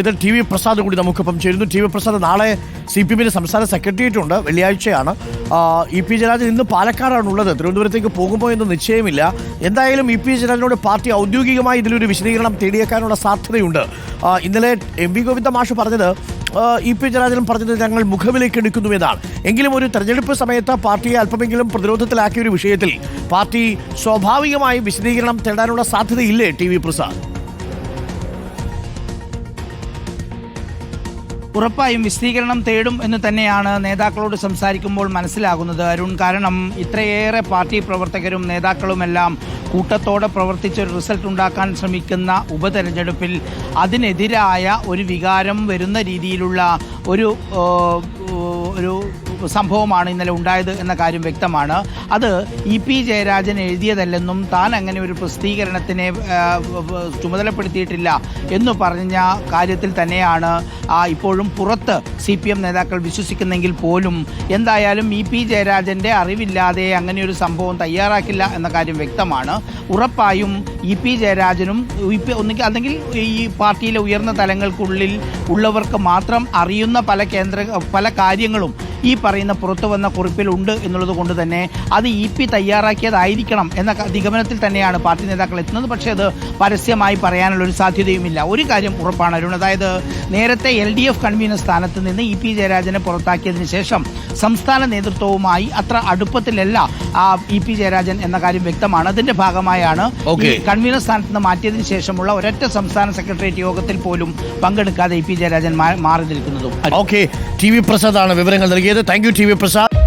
ഇതിൽ T V Prasad കൂടി നമുക്കൊപ്പം ചേരുന്നു. ടി വി പ്രസാദ്, നാളെ CPM സംസ്ഥാന സെക്രട്ടേറിയറ്റ് ഉണ്ട്, വെള്ളിയാഴ്ചയാണ്. EP ജയരാജൻ ഇന്ന് പാലക്കാടാണുള്ളത്. തിരുവനന്തപുരത്തേക്ക് പോകുമോ എന്ന് നിശ്ചയമില്ല. എന്തായാലും EP ജയരാജനോട് പാർട്ടി ഔദ്യോഗികമായി ഇതിലൊരു വിശദീകരണം തേടിയേക്കാനുള്ള സാധ്യതയുണ്ട്. ഇന്നലെ MV ഗോവിന്ദ മാഷ് പറഞ്ഞത്, EP ജയരാജനും പറഞ്ഞത് ഞങ്ങൾ മുഖവിലേക്ക് എടുക്കുന്നു എന്നാണ്. എങ്കിലും ഒരു തെരഞ്ഞെടുപ്പ് സമയത്ത് പാർട്ടിയെ അല്പമെങ്കിലും പ്രതിരോധത്തിലാക്കിയ ഒരു വിഷയത്തിൽ പാർട്ടി സ്വാഭാവികമായും വിശദീകരണം തേടാനുള്ള സാധ്യതയില്ലേ ടി വി പ്രസാദ്? ഉറപ്പായും വിശദീകരണം തേടും എന്ന് തന്നെയാണ് നേതാക്കളോട് സംസാരിക്കുമ്പോൾ മനസ്സിലാകുന്നത്, അരുൺ. കാരണം ഇത്രയേറെ പാർട്ടി പ്രവർത്തകരും നേതാക്കളുമെല്ലാം കൂട്ടത്തോടെ പ്രവർത്തിച്ചൊരു റിസൾട്ട് ഉണ്ടാക്കാൻ ശ്രമിക്കുന്ന ഉപതെരഞ്ഞെടുപ്പിൽ അതിനെതിരായ ഒരു വികാരം വരുന്ന രീതിയിലുള്ള ഒരു സംഭവമാണ് ഇന്നലെ ഉണ്ടായത് എന്ന കാര്യം വ്യക്തമാണ്. അത് EP ജയരാജൻ എഴുതിയതല്ലെന്നും താൻ അങ്ങനെ ഒരു പ്രസിദ്ധീകരണത്തിനെ ചുമതലപ്പെടുത്തിയിട്ടില്ല എന്ന് പറഞ്ഞ കാര്യത്തിൽ തന്നെയാണ് ഇപ്പോഴും പുറത്ത് CPM നേതാക്കൾ വിശ്വസിക്കുന്നെങ്കിൽ പോലും എന്തായാലും EP ജയരാജൻ്റെ അറിവില്ലാതെ അങ്ങനെ ഒരു സംഭവം തയ്യാറാക്കില്ല എന്ന കാര്യം വ്യക്തമാണ്. ഉറപ്പായും EP ജയരാജനും അല്ലെങ്കിൽ ഈ പാർട്ടിയിലെ ഉയർന്ന തലങ്ങൾക്കുള്ളിൽ ഉള്ളവർക്ക് മാത്രം അറിയുന്ന പല കാര്യങ്ങളും ഈ പറയുന്ന പുറത്തു വന്ന കുറിപ്പിൽ ഉണ്ട് എന്നുള്ളത് കൊണ്ട് തന്നെ അത് EP തയ്യാറാക്കിയതായിരിക്കണം എന്ന നിഗമനത്തിൽ തന്നെയാണ് പാർട്ടി നേതാക്കൾ എത്തുന്നത്. പക്ഷേ അത് പരസ്യമായി പറയാനുള്ളൊരു സാധ്യതയുമില്ല. ഒരു കാര്യം ഉറപ്പാണ്, അരുൺ. അതായത് നേരത്തെ LDF കൺവീനർ സ്ഥാനത്ത് നിന്ന് EP ജയരാജനെ പുറത്താക്കിയതിന് ശേഷം സംസ്ഥാന നേതൃത്വവുമായി അത്ര അടുപ്പത്തിലല്ല EP ജയരാജൻ എന്ന കാര്യം വ്യക്തമാണ്. അതിന്റെ ഭാഗമായാണ് ഈ കൺവീനർ സ്ഥാനത്ത് നിന്ന് മാറ്റിയതിനു ശേഷമുള്ള ഒരൊറ്റ സംസ്ഥാന സെക്രട്ടേറിയറ്റ് യോഗത്തിൽ പോലും പങ്കെടുക്കാതെ EP ജയരാജൻ മാറി നിൽക്കുന്നതും. ടി വി പ്രസാദാണ് വിവരങ്ങൾ നൽകിയത്. Thank you T V Prasad.